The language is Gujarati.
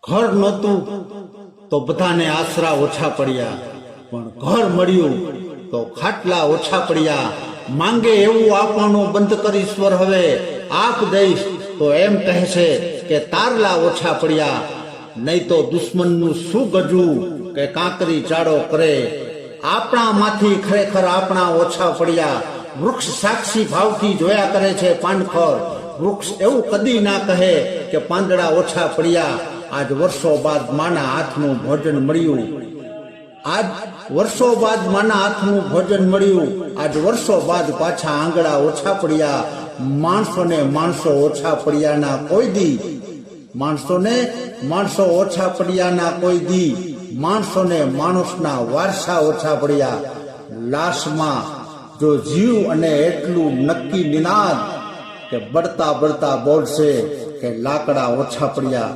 ઘર નહોતું તો બધાને આશરા ઓછા પડ્યા, પણ ઘર મળ્યું તો ખાટલા ઓછા પડ્યા. માંગે એવું આપવાનું બંધ કરી ઈશ્વર હવે આપ દઈશ તો એમ કહે છે કે તારલા ઓછા પડ્યા. નહીં તો દુશ્મનનું શું ગજવું કે કાંકરી ચાડો કરે. આપણામાંથી ખરેખર આપણા ઓછા પડ્યા. વૃક્ષ સાક્ષી ભાવથી જોયા કરે છે પાનખર. વૃક્ષ એવું કદી ના કહે કે પાંદડા ઓછા પડ્યા. આજ વર્ષો બાદ માના હાથનું ભોજન મળ્યું. આજ વર્ષો બાદ માના હાથનું ભોજન મળ્યું. આજ વર્ષો બાદ પાછા આંગળા ઓછા પડ્યા. માણસોને માણસો ઓછા પડ્યાના કોઈ દી, માણસોને માણસો ઓછા પડ્યાના કોઈ દી, માણસોને માણસના વારસા ઓછા પડ્યા. લાશમાં જો જીવ અને એટલું નક્કી નિનાદ કે બળતા બળતા બોલશે કે લાકડા ઓછા પડ્યા.